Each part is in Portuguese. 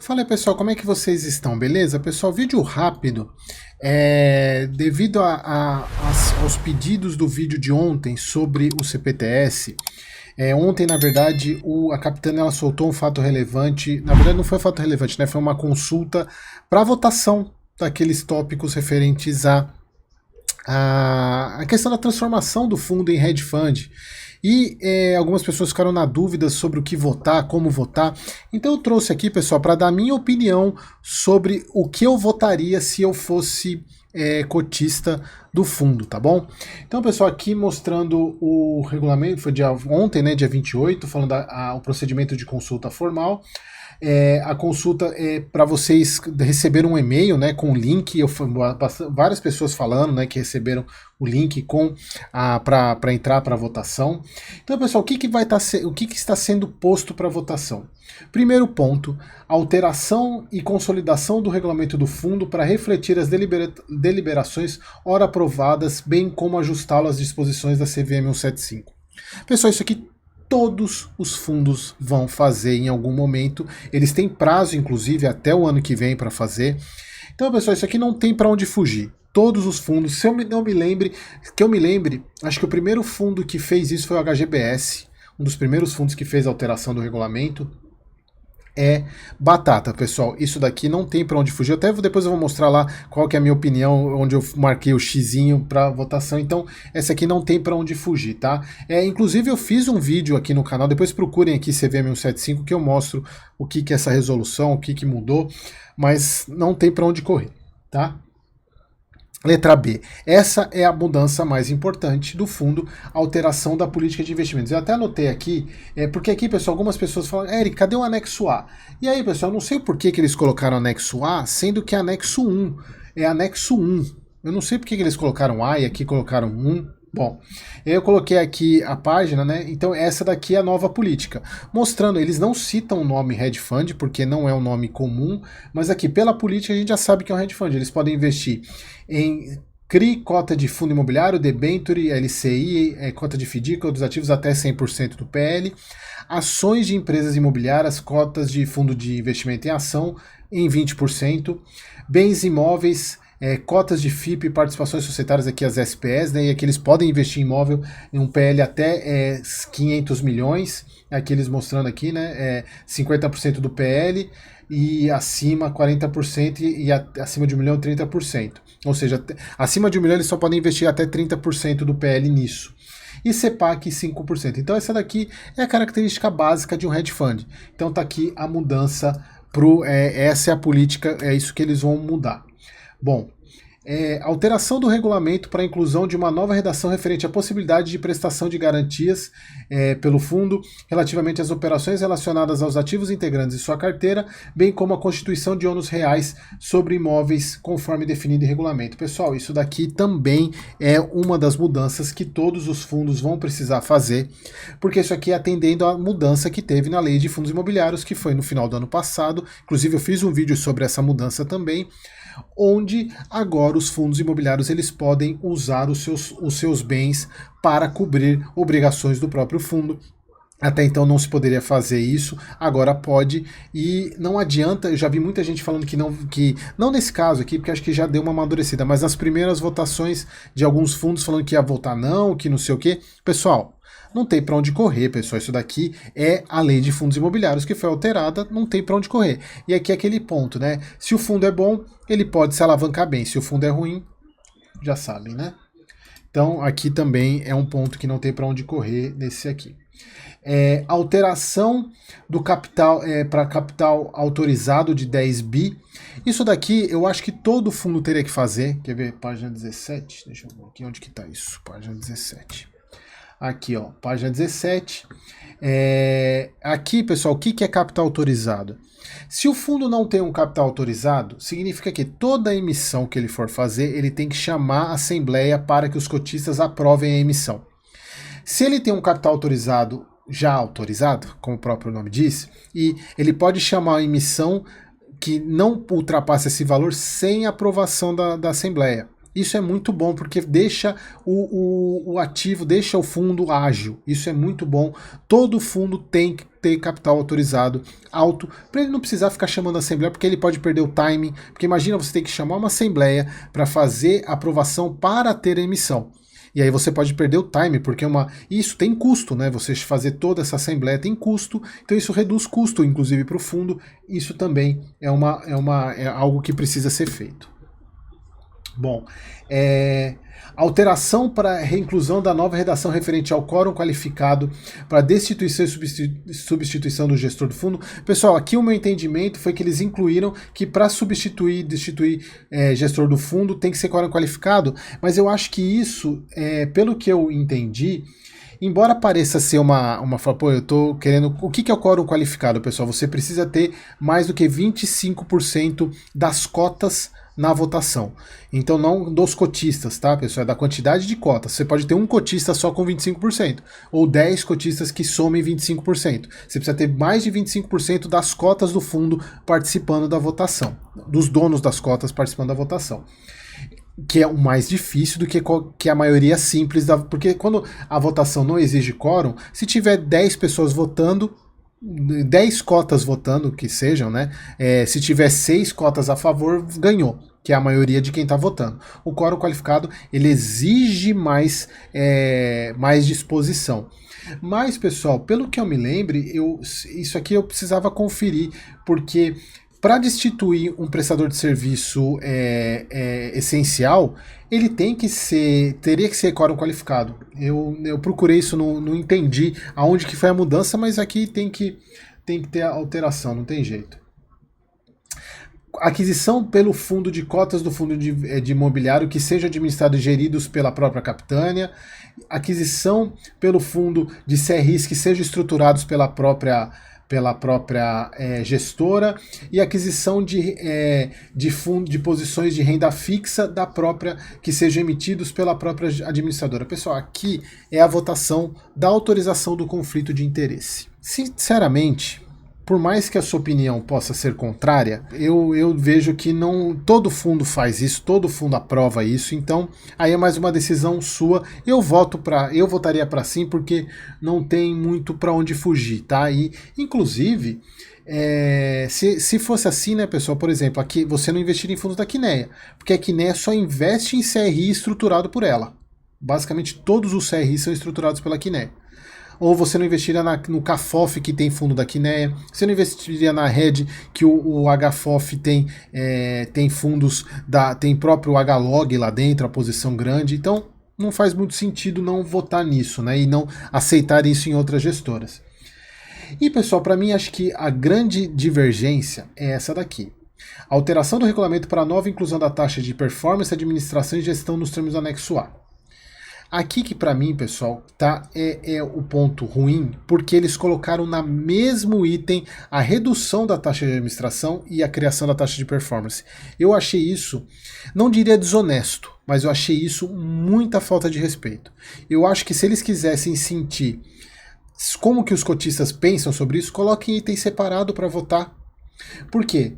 Fala aí, pessoal, como é que vocês estão? Beleza? Pessoal, vídeo rápido. Devido aos pedidos do vídeo de ontem sobre o CPTS, ontem, na verdade, a Capitânia ela soltou um fato relevante. Na verdade, não foi um fato relevante, né? Foi uma consulta para votação daqueles tópicos referentes a questão da transformação do fundo em hedge fund. E algumas pessoas ficaram na dúvida sobre o que votar, como votar. Então eu trouxe aqui, pessoal, para dar a minha opinião sobre o que eu votaria se eu fosse cotista do fundo, tá bom? Então, pessoal, aqui mostrando o regulamento, foi ontem, né, dia 28, falando o procedimento de consulta formal. A consulta é para vocês receberem um e-mail, né, com o link. Várias pessoas falando, né, que receberam o link para entrar para a votação. Então, pessoal, o que está sendo posto para votação? Primeiro ponto, alteração e consolidação do regulamento do fundo para refletir as deliberações ora aprovadas, bem como ajustá-lo às disposições da CVM 175. Pessoal, isso aqui todos os fundos vão fazer em algum momento. Eles têm prazo, inclusive, até o ano que vem para fazer. Então, pessoal, isso aqui não tem para onde fugir. Todos os fundos, se eu não me lembre, que eu me lembre, acho que o primeiro fundo que fez isso foi o HGBS, um dos primeiros fundos que fez a alteração do regulamento. É batata, pessoal. Isso daqui não tem para onde fugir. Depois eu vou mostrar lá qual que é a minha opinião, onde eu marquei o xizinho para votação. Então, essa aqui não tem para onde fugir, tá? Inclusive, eu fiz um vídeo aqui no canal. Depois procurem aqui CVM 175 que eu mostro o que é essa resolução, o que mudou. Mas não tem para onde correr, tá? Letra B. Essa é a mudança mais importante do fundo, alteração da política de investimentos. Eu até anotei aqui, porque aqui, pessoal, algumas pessoas falam, Eric, cadê o anexo A? E aí, pessoal, eu não sei por que eles colocaram anexo A, sendo que anexo 1 é anexo 1. Eu não sei por que eles colocaram A e aqui colocaram 1. Bom, eu coloquei aqui a página, né? Então essa daqui é a nova política, mostrando, eles não citam o nome hedge fund, porque não é um nome comum, mas aqui pela política a gente já sabe que é um hedge fund. Eles podem investir em CRI, cota de fundo imobiliário, debenture, LCI, cota de FDIC, dos ativos até 100% do PL, ações de empresas imobiliárias, cotas de fundo de investimento em ação em 20%, bens imóveis, cotas de FIP, participações societárias, aqui as SPS, né, e aqui eles podem investir em imóvel em um PL até 500 milhões, aqui eles mostrando aqui, né, 50% do PL, e acima 40% e acima de 1 milhão 30%. Ou seja, acima de 1 milhão eles só podem investir até 30% do PL nisso. E CEPAC 5%. Então essa daqui é a característica básica de um hedge fund. Então tá aqui a mudança essa é a política, é isso que eles vão mudar. Bom, alteração do regulamento para a inclusão de uma nova redação referente à possibilidade de prestação de garantias pelo fundo relativamente às operações relacionadas aos ativos integrantes de sua carteira, bem como a constituição de ônus reais sobre imóveis conforme definido em regulamento. Pessoal, isso daqui também é uma das mudanças que todos os fundos vão precisar fazer, porque isso aqui é atendendo à mudança que teve na lei de fundos imobiliários, que foi no final do ano passado. Inclusive eu fiz um vídeo sobre essa mudança também, onde agora os fundos imobiliários eles podem usar os seus bens para cobrir obrigações do próprio fundo. Até então não se poderia fazer isso, agora pode, e não adianta, eu já vi muita gente falando que não nesse caso aqui, porque acho que já deu uma amadurecida, mas nas primeiras votações de alguns fundos falando que ia votar não, que não sei o que. Pessoal, não tem para onde correr, pessoal. Isso daqui é a lei de fundos imobiliários que foi alterada, não tem para onde correr. E aqui é aquele ponto, né? Se o fundo é bom, ele pode se alavancar bem. Se o fundo é ruim, já sabem, né? Então aqui também é um ponto que não tem para onde correr nesse aqui. Alteração do capital para capital autorizado de 10 bi. Isso daqui eu acho que todo fundo teria que fazer. Quer ver? Página 17. Deixa eu ver aqui onde que tá isso. Página 17. Aqui, ó, página 17. Aqui, pessoal, o que é capital autorizado? Se o fundo não tem um capital autorizado, significa que toda emissão que ele for fazer, ele tem que chamar a assembleia para que os cotistas aprovem a emissão. Se ele tem um capital autorizado, já autorizado, como o próprio nome diz, e ele pode chamar a emissão que não ultrapasse esse valor sem aprovação da assembleia. Isso é muito bom, porque deixa o ativo, deixa o fundo ágil. Isso é muito bom. Todo fundo tem que ter capital autorizado alto, para ele não precisar ficar chamando a assembleia, porque ele pode perder o timing. Porque imagina você ter que chamar uma assembleia para fazer aprovação para ter a emissão. E aí você pode perder o time, porque isso tem custo, né? Você fazer toda essa assembleia tem custo, então isso reduz custo, inclusive para o fundo. Isso também é algo que precisa ser feito. Bom, alteração para reinclusão da nova redação referente ao quórum qualificado para destituição e substituição do gestor do fundo. Pessoal, aqui o meu entendimento foi que eles incluíram que para destituir gestor do fundo tem que ser quórum qualificado, mas eu acho que isso, pelo que eu entendi, embora pareça ser pô, eu tô querendo... O que é o quórum qualificado, pessoal? Você precisa ter mais do que 25% das cotas na votação. Então não dos cotistas, tá, pessoal? É da quantidade de cotas. Você pode ter um cotista só com 25%, ou 10 cotistas que somem 25%. Você precisa ter mais de 25% das cotas do fundo participando da votação, dos donos das cotas participando da votação. Que é o mais difícil do que a maioria simples, porque quando a votação não exige quórum, se tiver 10 pessoas votando, 10 cotas votando, que sejam, né? Se tiver 6 cotas a favor, ganhou, que é a maioria de quem está votando. O quórum qualificado, ele exige mais disposição. Mas, pessoal, pelo que eu me lembre, isso aqui eu precisava conferir, porque para destituir um prestador de serviço essencial, ele teria que ser quórum qualificado. Eu procurei isso, não entendi aonde que foi a mudança, mas aqui tem que ter a alteração, não tem jeito. Aquisição pelo fundo de cotas do fundo de imobiliário que seja administrado e geridos pela própria capitânia. Aquisição pelo fundo de CRIs que sejam estruturados pela própria gestora, e aquisição de posições de renda fixa da própria, que sejam emitidos pela própria administradora. Pessoal, aqui é a votação da autorização do conflito de interesse. Sinceramente, por mais que a sua opinião possa ser contrária, eu vejo que não todo fundo faz isso, todo fundo aprova isso, então aí é mais uma decisão sua. Eu votaria para sim, porque não tem muito para onde fugir, tá? E inclusive, se fosse assim, né, pessoal, por exemplo, aqui você não investiria em fundos da Quineia, porque a Quineia só investe em CRI estruturado por ela. Basicamente todos os CRI são estruturados pela Quineia. Ou você não investiria no CAFOF, que tem fundo da Quineia, você não investiria na Red, que o HFOF tem fundos, tem próprio HLOG lá dentro, a posição grande, então não faz muito sentido não votar nisso, né, e não aceitar isso em outras gestoras. E pessoal, para mim acho que a grande divergência é essa daqui. A alteração do regulamento para a nova inclusão da taxa de performance, administração e gestão nos termos do anexo A. Aqui que para mim, pessoal, é o ponto ruim, porque eles colocaram na mesmo item a redução da taxa de administração e a criação da taxa de performance. Eu achei isso, não diria desonesto, mas eu achei isso muita falta de respeito. Eu acho que se eles quisessem sentir como que os cotistas pensam sobre isso, coloquem item separado para votar. Por quê?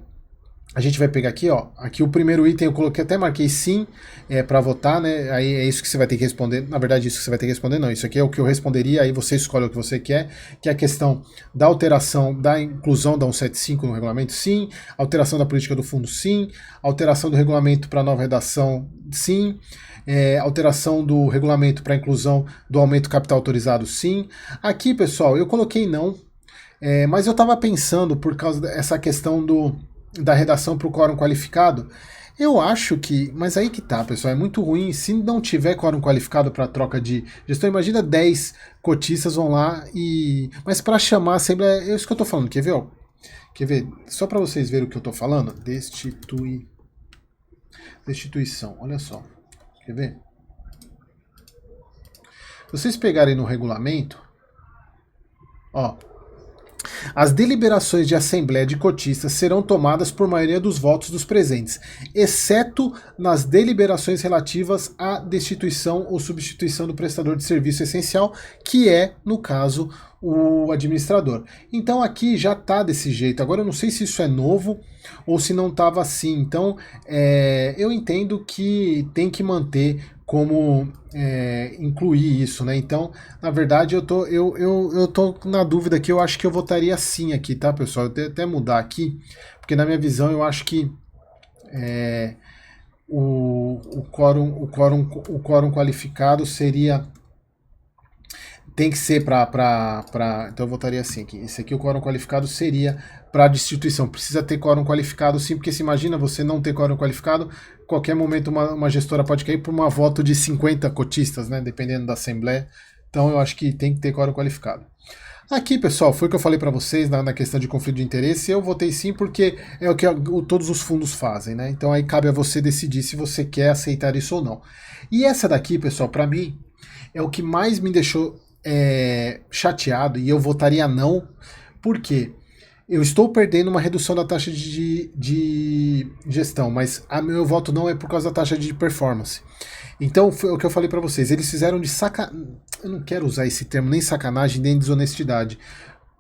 A gente vai pegar aqui, ó. Aqui o primeiro item eu coloquei, até marquei sim para votar, né? Aí é isso que você vai ter que responder. Na verdade, isso que você vai ter que responder, não. Isso aqui é o que eu responderia, aí você escolhe o que você quer, que é a questão da alteração, da inclusão da 175 no regulamento, sim. Alteração da política do fundo, sim. Alteração do regulamento para nova redação, sim. Alteração do regulamento para inclusão do aumento capital autorizado, sim. Aqui, pessoal, eu coloquei não, mas eu estava pensando, por causa dessa questão da redação para o quórum qualificado, eu acho que, mas aí que tá, pessoal, é muito ruim se não tiver quórum qualificado para troca de gestão. Imagina 10 cotistas vão lá mas para chamar a assembleia, é isso que eu tô falando, quer ver, ó? Quer ver? Só para vocês verem o que eu tô falando, destituição, olha só, quer ver? Se vocês pegarem no regulamento, ó, As deliberações de assembleia de cotistas serão tomadas por maioria dos votos dos presentes, exceto nas deliberações relativas à destituição ou substituição do prestador de serviço essencial, que é, no caso, o administrador. Então aqui já está desse jeito. Agora eu não sei se isso é novo ou se não estava assim. Então eu entendo que tem que manter como incluir isso, né? Então, na verdade, eu tô na dúvida aqui, eu acho que eu votaria sim aqui, tá, pessoal? Eu tenho até mudar aqui, porque na minha visão eu acho que o quórum qualificado seria... Tem que ser então eu votaria assim aqui. Esse aqui, o quórum qualificado, seria para destituição. Precisa ter quórum qualificado sim, porque se imagina você não ter quórum qualificado, qualquer momento uma gestora pode cair por uma voto de 50 cotistas, né? Dependendo da assembleia. Então eu acho que tem que ter quórum qualificado. Aqui, pessoal, foi o que eu falei para vocês na questão de conflito de interesse. Eu votei sim porque é o que todos os fundos fazem, né? Então aí cabe a você decidir se você quer aceitar isso ou não. E essa daqui, pessoal, para mim, é o que mais me deixou chateado, e eu votaria não, porque eu estou perdendo uma redução da taxa de gestão, mas meu voto não é por causa da taxa de performance. Então, foi o que eu falei para vocês, eles fizeram de eu não quero usar esse termo, nem sacanagem, nem desonestidade.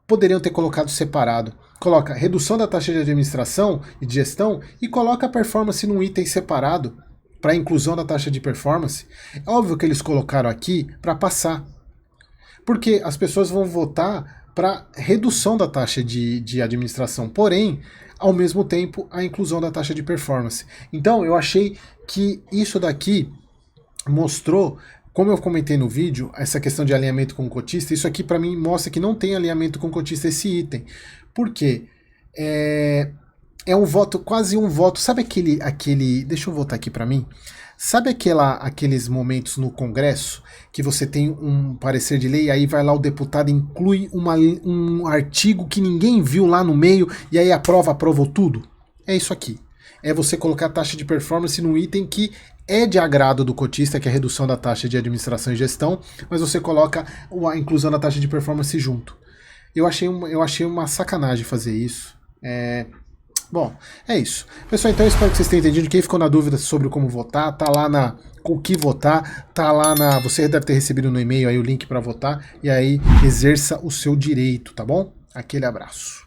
Poderiam ter colocado separado. Coloca redução da taxa de administração e de gestão e coloca a performance num item separado para inclusão da taxa de performance. É óbvio que eles colocaram aqui para passar, porque as pessoas vão votar para redução da taxa de administração, porém, ao mesmo tempo, a inclusão da taxa de performance. Então, eu achei que isso daqui mostrou, como eu comentei no vídeo, essa questão de alinhamento com o cotista, isso aqui para mim mostra que não tem alinhamento com o cotista esse item. Por quê? É um voto, quase um voto, sabe aquele, deixa eu voltar aqui para mim, sabe aqueles momentos no Congresso que você tem um parecer de lei e aí vai lá o deputado inclui um artigo que ninguém viu lá no meio e aí aprovou tudo? É isso aqui. É você colocar a taxa de performance num item que é de agrado do cotista, que é a redução da taxa de administração e gestão, mas você coloca a inclusão da taxa de performance junto. Eu achei uma sacanagem fazer isso. Bom, é isso. Pessoal, então eu espero que vocês tenham entendido. Quem ficou na dúvida sobre como votar, tá lá o que votar, tá lá você deve ter recebido no e-mail aí o link para votar, e aí exerça o seu direito, tá bom? Aquele abraço.